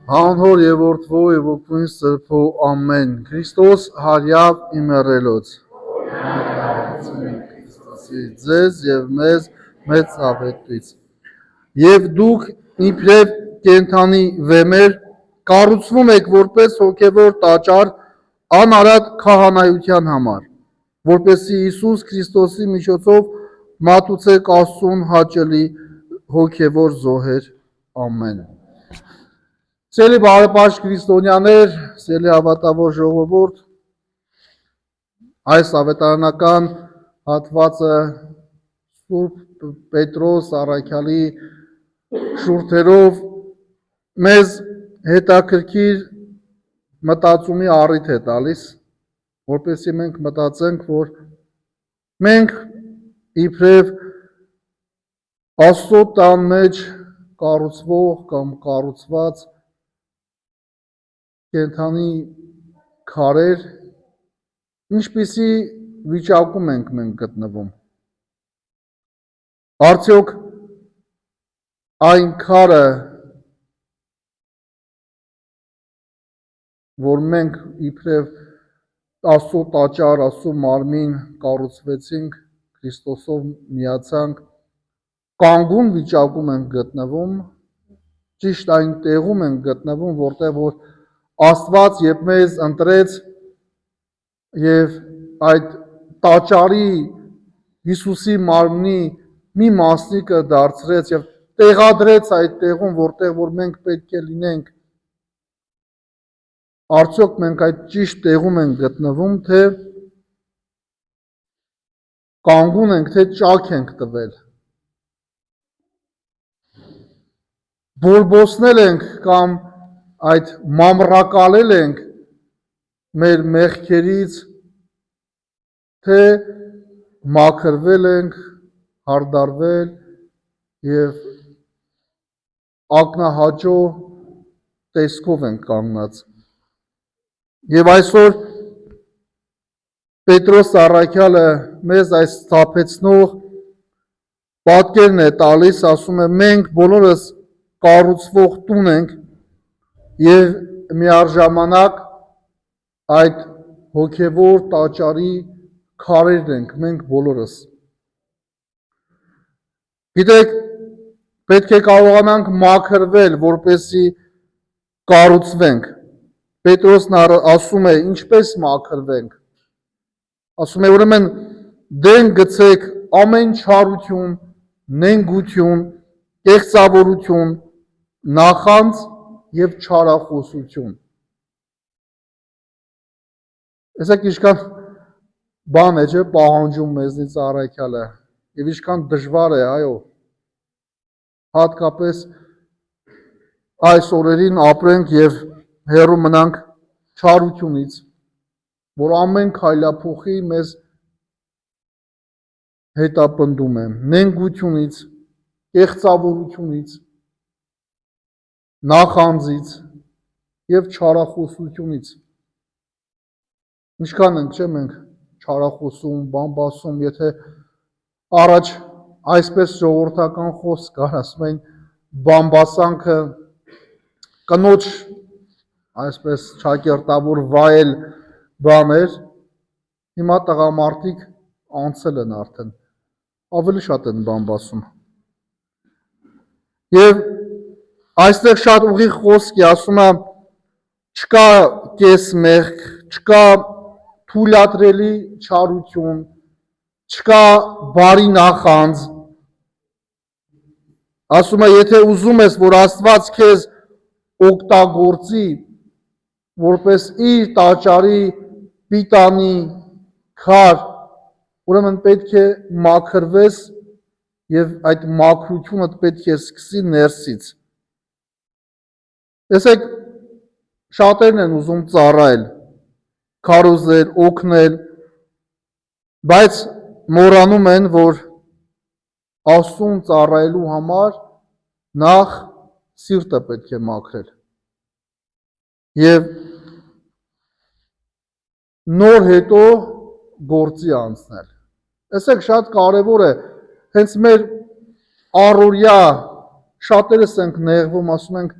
Հանհոր եւ որդվո եւ ոգուն սրբո ամեն Քրիստոս հարյավ իմերելոց Քրիստոսի ձեզ եւ մեզ մեծ ավետից եւ դուք իբրև կենթանի վեմեր կառուցվում եք որպես հոգեվոր տաճար անարատ քահանայության համար որպեսզի Հիսուս Քրիստոսի միջոցով մատուցեք Աստծուն հաճելի հոգեվոր զոհեր ամեն Սիրելի բարեպաշտ քրիստոնյաներ, սիրելի հավատավոր ժողովուրդ, այս ավետարանական հատվածը Սուրբ Պետրոս առաքյալի շուրթերով մեզ հետաքրքիր մտածումի առիթ է տալիս, որպեսզի մենք մտածենք, որ մենք իբրև Աստծո տան մեջ կառուցվող կամ կառուցված կենթանի քարեր ինչպիսի վիճակում ենք մենք գտնվում արդյոք այն քարը որ մենք իբրև Աստծո տաճար, Աստծո մարմին կառուցվեցինք Քրիստոսով միացանք կանգուն վիճակում ենք գտնվում ճիշտ այն տեղում ենք գտնվում որտեղ որ Աստված երբ մեզ ընտրեց եւ այդ տաճարի Հիսուսի մարմնի մի մասնիկը դարձրեց եւ տեղադրեց այդ տեղում որտեղ որ մենք պետք է լինենք արդյոք մենք այդ ճիշտ տեղում ենք գտնվում թե կանգուն ենք թե ճաք ենք տվել բորբոսնել ենք կամ այդ մամրակալել ենք մեր մեղքերից թե մաքրվել ենք հարդարվել եւ ակնահաճո տեսքով ենք կանգնած եւ այսօր Պետրոս առաքյալը մեզ այս սթափեցնող պատկերն է տալիս ասում է մենք բոլորս կառուցվող տուն ենք եւ միառժամանակ այդ հոգեվոր տաճարի քարերն ենք մենք բոլորս գիտեք պետք է կարողանանք մաքրվել որպեսզի կառուցվենք Պետրոսն ասում է ինչպես մաքրվենք ասում է ուրեմն դեն գցեք ամեն չարություն նենգություն կեղծավորություն նախանձ եւ չարախոսություն Այսեք ինչքան բան է չէ պահանջում մեզնից առաքյալը եւ ինչքան դժվար է այո հատկապես այս օրերին ապրենք եւ հեռու մնանք չարությունից որ ամեն քայլափոխի մեզ հետապնդում է նենգությունից կեղծավորությունից նախանձից եւ չարախոսությունից ինչքան ենք չէ մենք չարախոսում բամբասում եթե առաջ այսպես ժողովրդական խոսք կար ասում են բամբասանքը կնոջ այսպես ճակերտավոր վայել բան էր հիմա տղամարդիկ անցել են արդեն ավելի շատ են բամբասում եւ Այստեղ շատ ուղիղ խոսք է, ասում է, չկա կես մեղք, չկա թույլատրելի չարություն, չկա բարի նախանձ։ Ասում է, եթե ուզում ես, որ Աստված քեզ օգտագործի, որպես իր տաճարի պիտանի քար, ուրեմն պետք է մաքրվես եւ այդ մաքրությունը պետք է սկսի ներսից։ Տեսեք, շատերն են ուզում ծառայել, քարոզել, օգնել, բայց մոռանում են, որ Աստծուն ծառայելու համար նախ սիրտը պետք է մաքրել։ Եվ նոր հետո գործի անցնել։ Տեսեք, շատ կարևոր է, հենց մեր առօրյա շատերս ենք նեղվում, ասում ենք,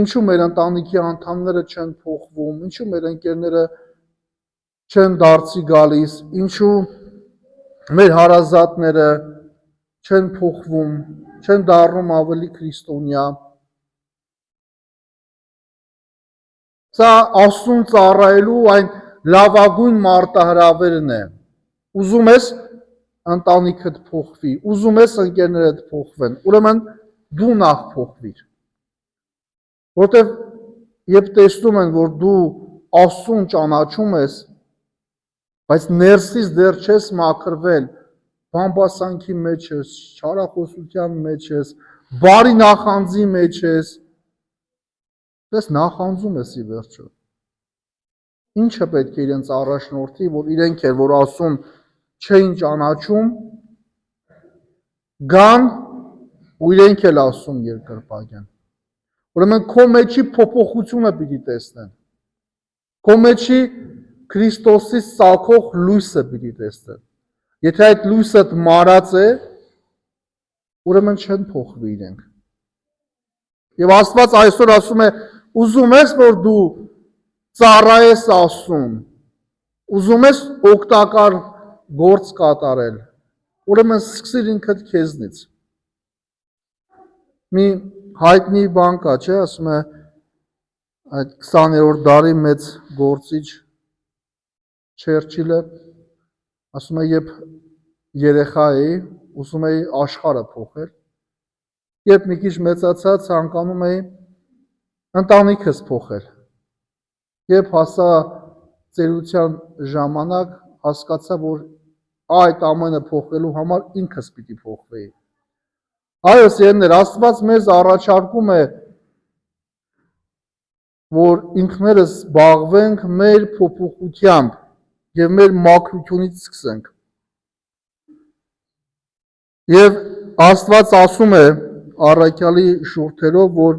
Ինչու մեր ընտանիքի անդամները չեն փոխվում, ինչու մեր ընկերները չեն դարձի գալիս, ինչու մեր հարազատները չեն փոխվում, չեն դառնում ավելի քրիստոնյա։ Սա Աստծուն ծառայելու այն լավագույն մարտահրավերն է։ Ուզում ես ընտանիքդ փոխվի, ուզում ես ընկերներդ փոխվեն, ուրեմն դու նախ փոխվիր։ Որտեվ երբ տեսնում են, որ դու Աստծուն ճանաչում ես, բայց ներսից դեռ չես մաքրվել, բամբասանքի մեջ ես, չարախոսության մեջ ես, բարի նախանձի մեջ ես, դες նախանձում ես ի վերջո։ Ինչը պետք է իրենց առաջնորդի, որ իրենք էլ, որ Աստծուն չէին ճանաչում, գան ու իրենք էլ Աստծուն երկրպագեն։ Ուրեմն քո մեջի փոփոխությունը պիտի տեսնեն։ Քո մեջի Քրիստոսից ծագող լույսը պիտի տեսնեն։ Եթե այդ լույսը մարած է, ուրեմն չեն փոխվի իրենք։ Եվ Աստված այսօր ասում է, ուզում ես, որ դու ծառայես Աստծուն, ուզում ես օգտակար գործ կատարել, ուրեմն սկսիր ինքդ քեզնից։ Մի հայտնի բան կա, չէ, ասում է այդ 20-րդ դարի մեծ գործիչ Չերչիլը, ասում է, երբ երեխա էի, ուզում էի աշխարհը փոխել, երբ մի քիչ մեծացա, ցանկանում էի ընտանիքս փոխել։ Երբ հասա ծերության ժամանակ, հասկացա, որ այդ ամենը փոխելու համար ինքս պիտի փոխվեի։ Այո, սիրելիներ, Աստված մեզ առաջարկում է, որ ինքներս զբաղվենք մեր փոփոխությամբ եւ մեր մաքրությունից սկսենք։ Եվ Աստված ասում է առաքյալի շուրթերով, որ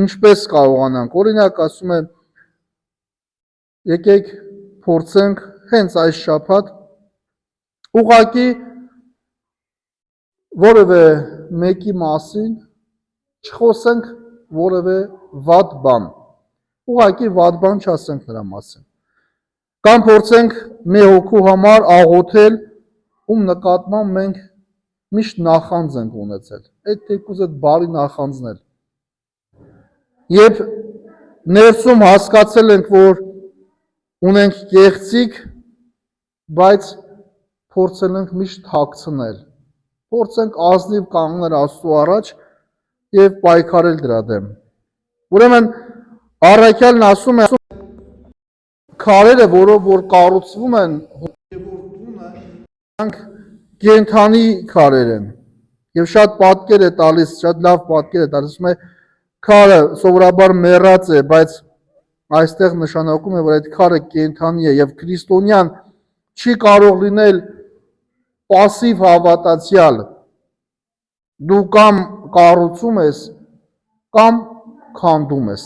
ինչպես կարողանանք։ Օրինակ ասում է, եկեք փորձենք հենց այս շաբաթ ուղղակի որևէ մեկի մասին չխոսենք որևէ վատ բան։ Ուղղակի վատ բան չասենք նրա մասին։ Կամ փորձենք մի հոգու համար աղոթել, ում նկատմամբ մենք միշտ նախանձ ենք ունեցել։ Այդ թեկուզ այդ բարի նախանձն էլ։ Երբ ներսում հասկացել ենք, որ ունենք կեղծիք, բայց փորձել ենք միշտ թաքցնել։ Փորձենք ազնիվ կանգնել Աստծու առաջ եւ պայքարել դրա դեմ։ Ուրեմն առաքյալն ասում է, քարերը, որով որ կառուցվում են, հոգևոր տունը, դրանք կենդանի քարեր են։ Եվ շատ պատկեր է տալիս, շատ լավ պատկեր է տալիս, ասում է, քարը սովորաբար մեռած է, բայց այստեղ նշանակում է, որ այդ քարը կենդանի է եւ քրիստոնյան չի կարող լինել պասիվ հավատացյալ։ Դու կամ կառուցում ես, կամ քանդում ես։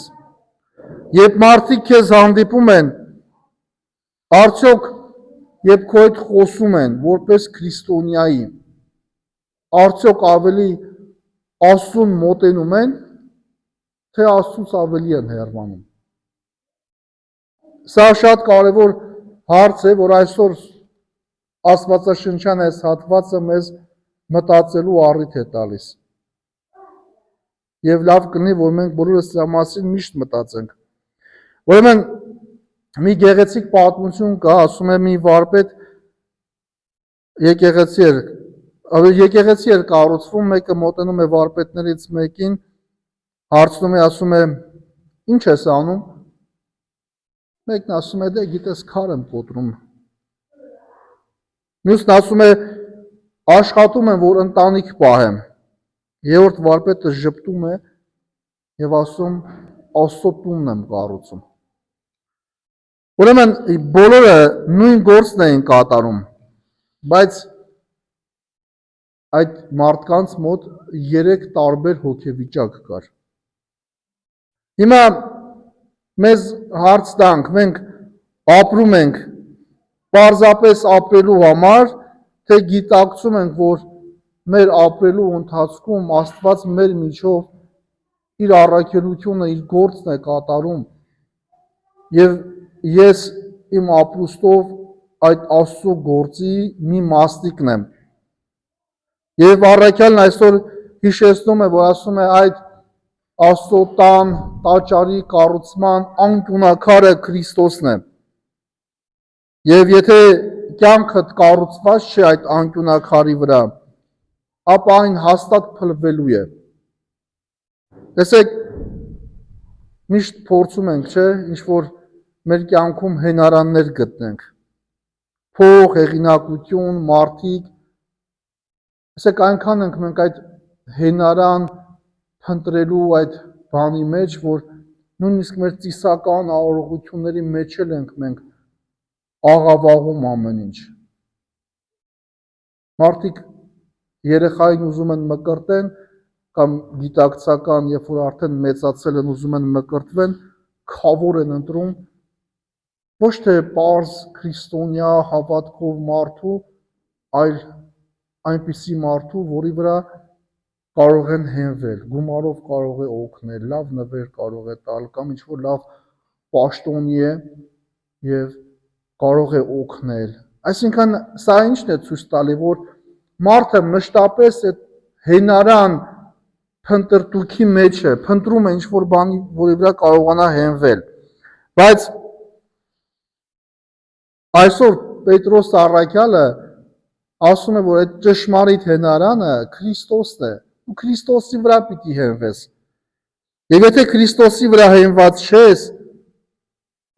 Երբ մարդիկ քեզ հանդիպում են, արդյոք երբ քո հետ խոսում են, որպես քրիստոնյայի, արդյոք ավելի Աստծուն մոտենում են, թե Աստծուց ավելի են հեռանում։ Սա շատ կարևոր հարց է, որ այսօր Աստվածաշնչյան այս հատվածը մեզ մտածելու առիթ է տալիս։ Եվ լավ կլինի, որ մենք բոլորս սրա մասին միշտ մտածենք։ Ուրեմն մի գեղեցիկ պատմություն կա, ասում է մի վարպետ եկեղեցի էր կառուցվում, մեկը մոտենում է վարպետներից մեկին, հարցնում է, ասում է, ինչ ես անում։ Մեկն ասում է, դե գիտես, քար եմ կոտրում։ Մյուսն ասում է, աշխատում եմ, որ ընտանիք պահեմ։ Երրորդ վարպետը ժպտում է եւ ասում, Աստծո տունն եմ կառուցում։ Ուրեմն բոլորը նույն գործն էին կատարում, բայց այդ մարդկանց մոտ 3 տարբեր հոգեվիճակ կար։ Հիմա մեզ հարց տանք, մենք ապրում ենք պարզապես ապրելու համար, թե գիտակցում ենք, որ մեր ապրելու ընթացքում Աստված մեր միջով իր առաքելությունը, իր գործն է կատարում եւ ես իմ ապրուստով այդ Աստծո գործի մի մասնիկն եմ։ Եվ առաքյալն այսօր հիշեցնում է, որ ասում է այդ Աստծո տան, տաճարի կառուցման անկյունակարը Քրիստոսն է։ Եվ եթե կյանքդ կառուցված չէ այդ անկյունակարի վրա, ապա այն հաստատ փլվելու է։ Տեսեք, միշտ փորձում ենք, չէ, ինչ որ մեր կյանքում հենարաններ գտնենք։ Փող, հեղինակություն, մարդիկ, տեսեք, այնքան ենք մենք այդ հենարան փնտրելու այդ բանի մեջ, որ նույնիսկ մեր ծիսական արարողությունների մեջ էլ ենք մենք աղավաղում ամեն ինչ։ Մարդիկ երեխային ուզում են մկրտեն կամ գիտակցական, երբ որ արդեն մեծացել են ուզում են մկրտվեն, քավոր են ընտրում ոչ թե պարզ քրիստոնյա հավատքով մարդու, այլ այնպիսի մարդու, որի վրա կարող են հենվել, գումարով կարող է օգնել, լավ նվեր կարող է տալ կամ ինչ-որ լավ պաշտոնի է եւ կարող է օգնել։ Այսինքն սա ինչն է ցույց տալի, որ մարդը մշտապես այդ հենարան փնտրտուքի մեջ է, փնտրում է ինչ-որ բանի, որի վրա կարողանա հենվել։ Բայց այսօր Պետրոս առաքյալը ասում է, որ այդ ճշմարիտ հենարանը Քրիստոսն է, ու Քրիստոսի վրա պիտի հենվես։ Եվ եթե Քրիստոսի վրա հենված չես,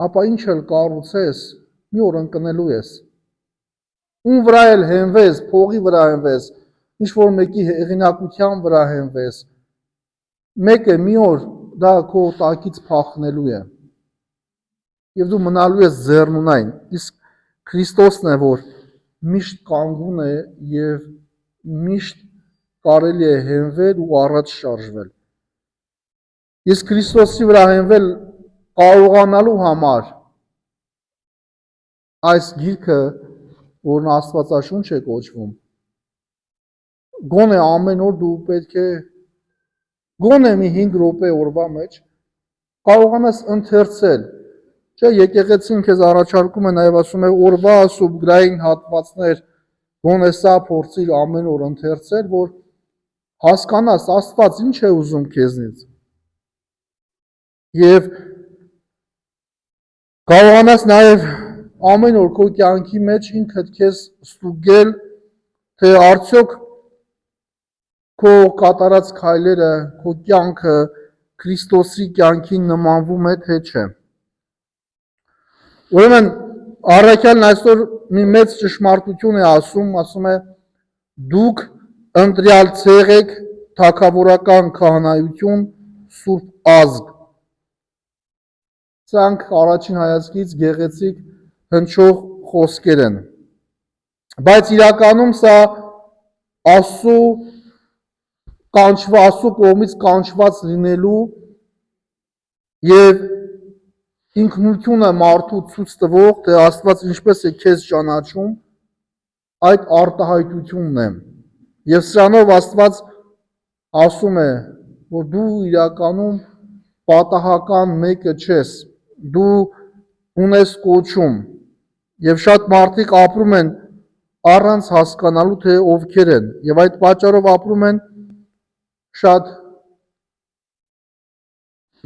ապա ինչ էլ կառուցես, մի օր ընկնելու ես։ Ում վրա էլ հենվես, փողի վրա հենվես, ինչ որ մեկի հեղինակության վրա հենվես, մեկը մի օր դա քո տակից փախնելու է։ Եվ դու մնալու ես ձեռնունայն, իսկ Քրիստոսն է, որ միշտ կանգուն է եւ միշտ կարելի է հենվել ու առաջ շարժվել։ Իսկ Քրիստոսի վրա հենվել կարողանալու համար այս գիրքը, որն Աստվածաշունչ է կոչվում, գոնե ամեն օր դու պետք է գոնե մի 5 րոպե օրվա մեջ կարողանաս ընթերցել։ Չէ, եկեղեցին քեզ առաջարկում է նաև ասում է օրվա սուբգրային հատվածներ գոնե սա փորձիր ամեն օր ընթերցել, որ հասկանաս Աստված ինչ է ուզում քեզնից։ Եվ կարողանաս նաև ամեն օր քո կյանքի մեջ ինքդ քեզ ստուգել, թե արդյոք քո կատարած քայլերը, քո կյանքը Քրիստոսի կյանքին նմանվում է, թե չէ։ Ուրեմն առաքյալն այսօր մի մեծ ճշմարտություն է ասում է դուք ընտրյալ ցեղ եք, թագավորական քահանայություն, սուրբ ազգ։ Սրանք առաջին հայացքից գեղեցիկ հնչող խոսքեր են։ Բայց իրականում սա Աստծո կողմից կանչված լինելու եւ ինքնությունը մարդու ցույց տվող, թե Աստված ինչպես է քեզ ճանաչում, այդ արտահայտությունն է։ Եվ սրանով Աստված ասում է, որ դու իրականում պատահական մեկը չես, դու ունես կոչում, եւ շատ մարդիկ ապրում են առանց հասկանալու, թե ովքեր են, եւ այդ պատճառով ապրում են շատ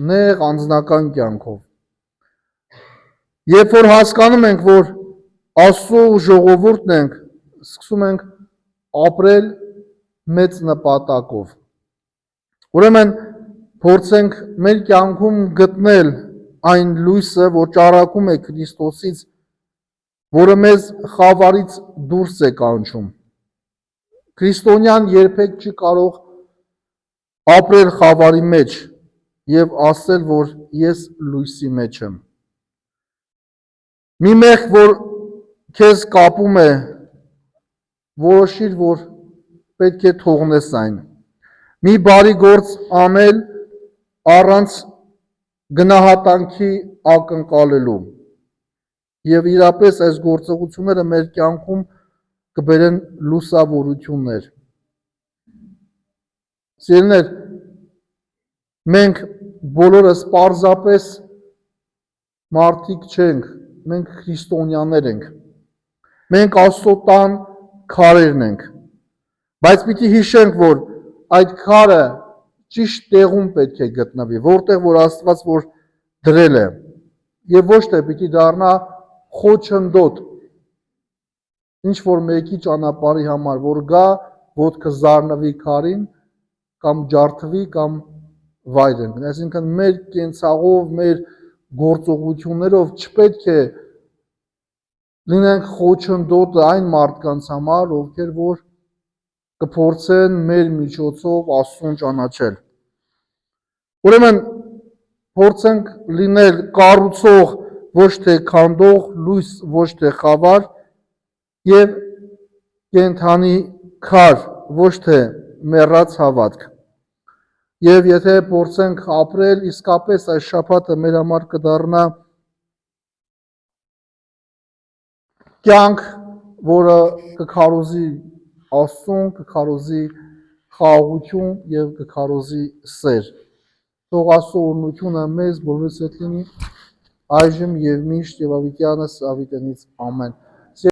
նեղ անձնական կյանքով։ Երբ որ հասկանում ենք, որ Աստծո ժողովուրդն ենք, սկսում ենք ապրել մեծ նպատակով։ Ուրեմն փորձենք մեր կյանքում գտնել այն լույսը, որ ճառագում է Քրիստոսից, որը մեզ խավարից դուրս է կանչում։ Քրիստոնյան երբեք չի կարող ապրել խավարի մեջ եւ ասել, որ ես լույսի մեջ եմ։ Մի մեղ, որ քեզ կապում է, որոշիր, որ պետք է թողնես այն։ Մի բարի գործ անել առանց գնահատանքի ակնկալելու։ Եվ իրապես այս գործողությունները մեր կյանքում կբերեն լուսավորություններ։ Սիրելիներ, Մենք բոլորս պարզապես մարդիկ չենք, մենք քրիստոնյաներ ենք։ Մենք Աստծո տան քարերն ենք։ Բայց պիտի հիշենք, որ այդ քարը ճիշտ տեղում պետք է գտնվի, որտեղ որ Աստված որ դրել է, եւ ոչ թե պիտի դառնա խոչընդոտ ինչ որ մեկի ճանապարհի համար, որ գա, ոտքը զարնվի քարին կամ ջարդվի կամ վայր ընկնի։ Այսինքն մեր կենցաղով, մեր գործողություններով չպետք է լինենք խոչընդոտը այն մարդկանց համար, ովքեր որ կփորձեն մեր միջոցով Աստծուն ճանաչել։ Ուրեմն փորձենք լինել կառուցող, ոչ թե քանդող, լույս ոչ թե խավար եւ կենթանի քար, ոչ թե մեռած հավատք։ Եվ եթե փորձենք ապրել, իսկապես այս շաբաթը մեր համար կդառնա կյանք, որը կքարոզի Աստծուն, կքարոզի խաղաղություն եւ կքարոզի սեր։ Թող Աստծո օրհնությունը մեզ բոլորիս հետ լինի այժմ եւ միշտ եւ ավիտյանս ավիտենից ամեն։